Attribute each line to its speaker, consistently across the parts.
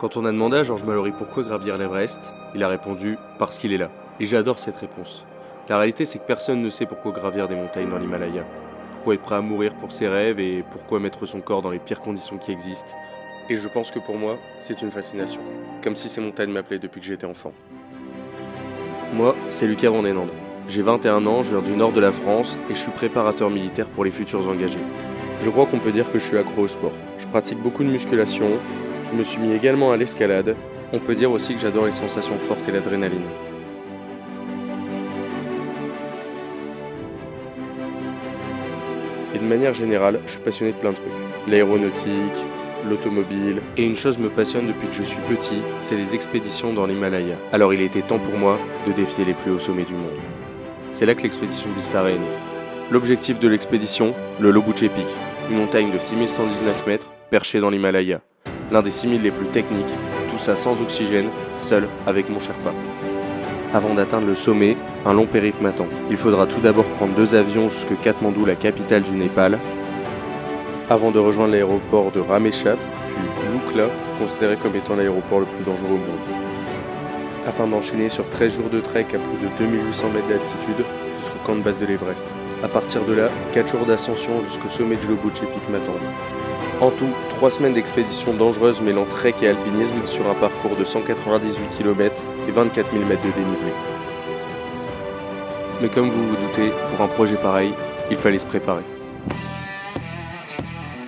Speaker 1: Quand on a demandé à Georges Mallory pourquoi gravir l'Everest, il a répondu « parce qu'il est là ». Et j'adore cette réponse. La réalité, c'est que personne ne sait pourquoi gravir des montagnes dans l'Himalaya. Pourquoi être prêt à mourir pour ses rêves et pourquoi mettre son corps dans les pires conditions qui existent. Et je pense que pour moi, c'est une fascination. Comme si ces montagnes m'appelaient depuis que j'étais enfant. Moi, c'est Lucas Vandenande. J'ai 21 ans, je viens du nord de la France et je suis préparateur militaire pour les futurs engagés. Je crois qu'on peut dire que je suis accro au sport. Je pratique beaucoup de musculation, je me suis mis également à l'escalade. On peut dire aussi que j'adore les sensations fortes et l'adrénaline. Et de manière générale, je suis passionné de plein de trucs. L'aéronautique, l'automobile. Et une chose me passionne depuis que je suis petit, c'est les expéditions dans l'Himalaya. Alors il était temps pour moi de défier les plus hauts sommets du monde. C'est là que l'expédition Bistara est née. L'objectif de l'expédition, le Lobuche Peak, une montagne de 6119 mètres perchée dans l'Himalaya. L'un des 6000 les plus techniques, tout ça sans oxygène, seul avec mon Sherpa. Avant d'atteindre le sommet, un long périple m'attend. Il faudra tout d'abord prendre 2 avions jusque Katmandou, la capitale du Népal, avant de rejoindre l'aéroport de Ramechhap, puis Lukla, considéré comme étant l'aéroport le plus dangereux au monde, afin d'enchaîner sur 13 jours de trek à plus de 2800 mètres d'altitude jusqu'au camp de base de l'Everest. A partir de là, 4 jours d'ascension jusqu'au sommet du Lobuche Peak m'attendent. En tout, 3 semaines d'expédition dangereuse mêlant trek et alpinisme sur un parcours de 198 km et 24 000 mètres de dénivelé. Mais comme vous vous doutez, pour un projet pareil, il fallait se préparer.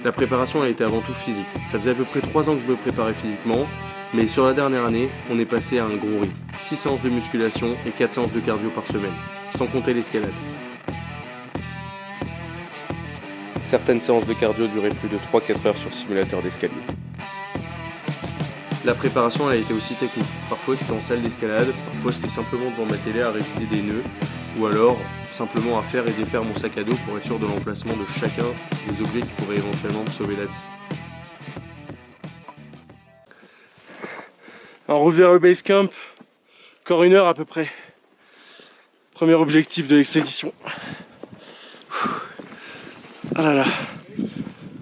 Speaker 1: La préparation a été avant tout physique. Ça faisait à peu près 3 ans que je me préparais physiquement, mais sur la dernière année, on est passé à un gros rythme. 6 séances de musculation et 4 séances de cardio par semaine, sans compter l'escalade. Certaines séances de cardio duraient plus de 3-4 heures sur simulateur d'escalier. La préparation a été aussi technique. Parfois c'était en salle d'escalade, parfois c'était simplement devant ma télé à réviser des nœuds, ou alors simplement à faire et défaire mon sac à dos pour être sûr de l'emplacement de chacun des objets qui pourraient éventuellement me sauver la vie. En route vers le base camp, encore 1 heure à peu près. Premier objectif de l'expédition. Ah là là,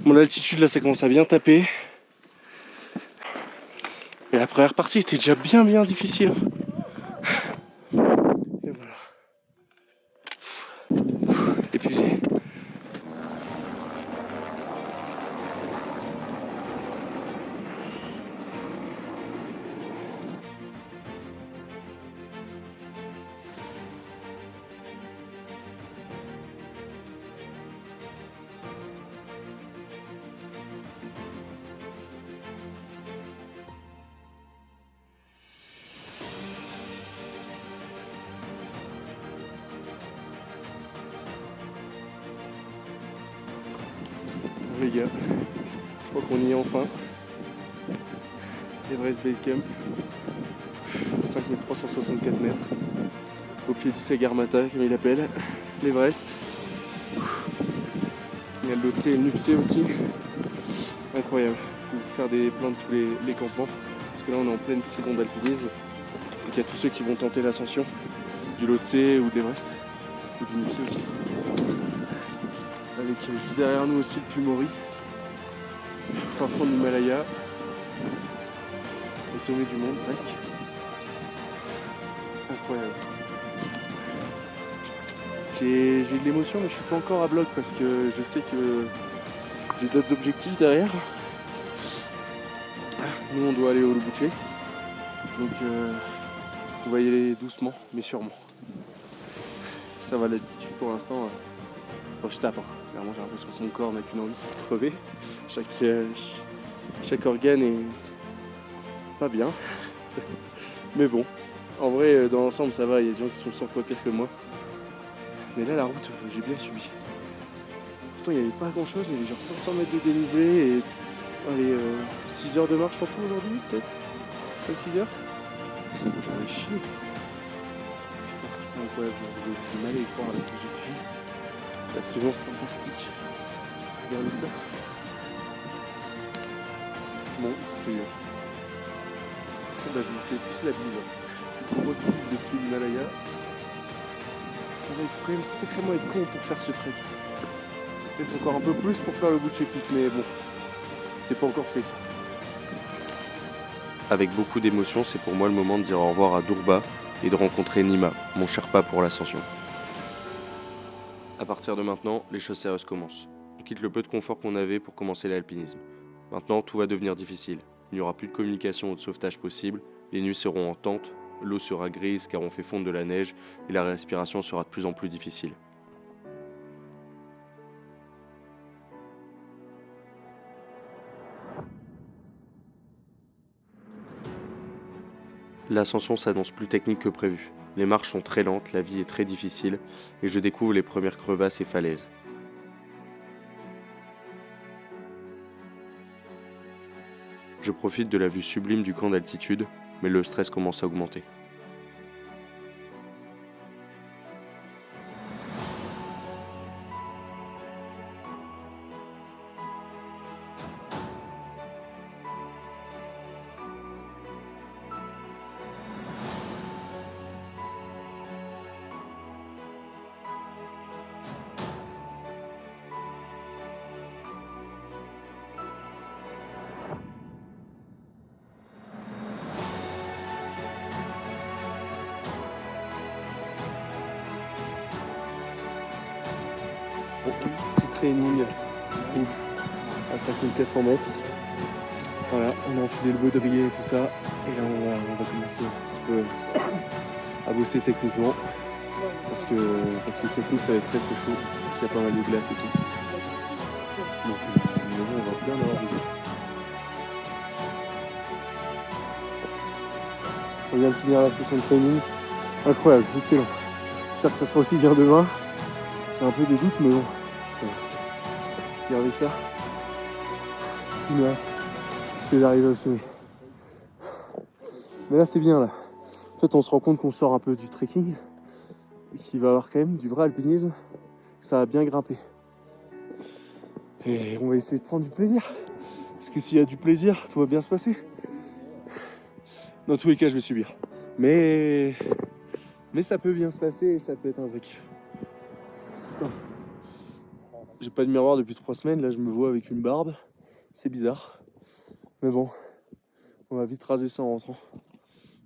Speaker 1: mon altitude là ça commence à bien taper. Et la première partie était déjà bien difficile. Et voilà. Épuisé. Les gars, je crois qu'on y est enfin. Everest Base Camp, 5364 mètres, au pied du Sagarmatha comme il appelle, l'Everest. Il y a le Lhotse et le Nuptse aussi, incroyable. Il faut faire des plans de tous les campements, parce que là on est en pleine saison d'alpinisme. Donc il y a tous ceux qui vont tenter l'ascension du Lhotse ou de l'Everest, ou du Nuptse aussi. Avec juste derrière nous aussi le Pumori, fin fond de l'Himalaya, au sommet du monde presque. Incroyable. J'ai de l'émotion mais je suis pas encore à bloc parce que je sais que j'ai d'autres objectifs derrière. Nous on doit aller au Lobuche, donc on va y aller doucement mais sûrement. Ça va, l'altitude pour l'instant, je tape, hein. Clairement j'ai l'impression que mon corps n'a qu'une envie, c'est de crever. Chaque organe est pas bien. Mais bon, en vrai dans l'ensemble ça va, il y a des gens qui sont 100 fois pires que moi. Mais là la route, j'ai bien subi. Pourtant il n'y avait pas grand chose, il y avait genre 500 mètres de dénivelé et allez, 6 heures de marche en tout aujourd'hui peut-être, 5-6 heures. J'en ai chié. Putain, c'est incroyable, j'ai du mal à y croire là que j'y suis. C'est absolument fantastique. Regardez ça. Bon, c'est dur. Bah, je vous fais plus la bise. Une grosse bise depuis l'Himalaya. Il faut quand même sacrément être con pour faire ce trek. Peut-être encore un peu plus pour faire le Lobuche Peak, mais bon, c'est pas encore fait ça. Avec beaucoup d'émotion, c'est pour moi le moment de dire au revoir à Durba et de rencontrer Nima, mon Sherpa pour l'ascension. À partir de maintenant, les choses sérieuses commencent. On quitte le peu de confort qu'on avait pour commencer l'alpinisme. Maintenant, tout va devenir difficile. Il n'y aura plus de communication ou de sauvetage possible, les nuits seront en tente, l'eau sera grise car on fait fondre de la neige et la respiration sera de plus en plus difficile. L'ascension s'annonce plus technique que prévu. Les marches sont très lentes, la vie est très difficile et je découvre les premières crevasses et falaises. Je profite de la vue sublime du camp d'altitude, mais le stress commence à augmenter.
Speaker 2: Petit training à 5400 mètres. Voilà, on a enfilé le baudrier et tout ça. Et là on va commencer un petit peu à bosser techniquement. Parce que surtout ça va être très très chaud. Parce qu'il y a pas mal de glace et tout. Donc on va bien avoir besoin. On vient de finir la session de training. Incroyable, excellent. J'espère que ça sera aussi bien demain. J'ai un peu des doutes mais bon. Regardez ça. C'est d'arriver au sommet. Mais là c'est bien là. En fait on se rend compte qu'on sort un peu du trekking et qu'il va y avoir quand même du vrai alpinisme. Ça va bien grimper. Et on va essayer de prendre du plaisir. Parce que s'il y a du plaisir, tout va bien se passer. Dans tous les cas je vais subir. Mais ça peut bien se passer et ça peut être un vrai kiff. Putain. J'ai pas de miroir depuis 3 semaines, là je me vois avec une barbe. C'est bizarre. Mais bon, on va vite raser ça en rentrant.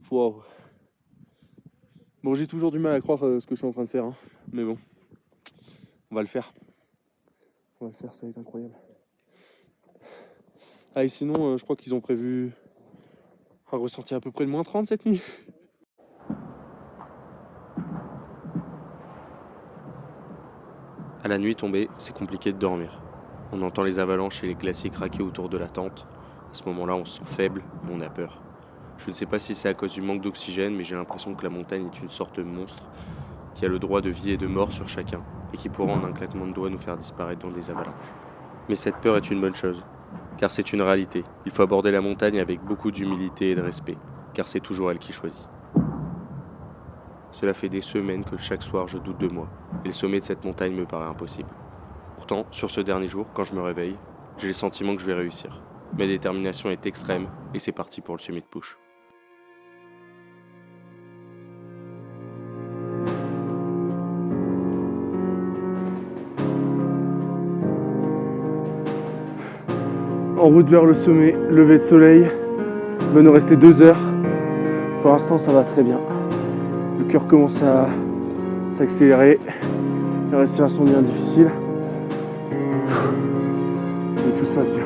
Speaker 2: Wow. Bon, j'ai toujours du mal à croire ce que je suis en train de faire, hein. Mais bon, on va le faire. On va le faire, ça va être incroyable. Ah, et sinon, je crois qu'ils ont prévu un ressenti à peu près de -30 cette nuit.
Speaker 1: À la nuit tombée, c'est compliqué de dormir. On entend les avalanches et les glaciers craquer autour de la tente. À ce moment-là, on se sent faible et on a peur. Je ne sais pas si c'est à cause du manque d'oxygène, mais j'ai l'impression que la montagne est une sorte de monstre qui a le droit de vie et de mort sur chacun, et qui pourra en un claquement de doigts nous faire disparaître dans des avalanches. Mais cette peur est une bonne chose, car c'est une réalité. Il faut aborder la montagne avec beaucoup d'humilité et de respect, car c'est toujours elle qui choisit. Cela fait des semaines que chaque soir je doute de moi, et le sommet de cette montagne me paraît impossible. Pourtant, sur ce dernier jour, quand je me réveille, j'ai le sentiment que je vais réussir. Ma détermination est extrême, et c'est parti pour le Summit Push.
Speaker 2: En route vers le sommet, lever de soleil. Il va nous rester 2 heures. Pour l'instant, ça va très bien. Le cœur commence à s'accélérer. La respiration devient difficile. Mais tout se passe bien.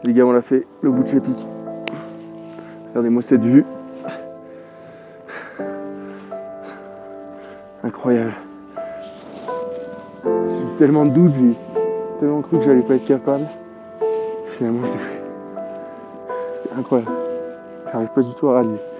Speaker 2: Les gars, on l'a fait, le bout de chez Pic. Regardez-moi cette vue. Incroyable. J'ai eu tellement de doutes, j'ai tellement cru que j'allais pas être capable. Finalement, je l'ai fait. C'est incroyable. J'arrive pas du tout à réaliser.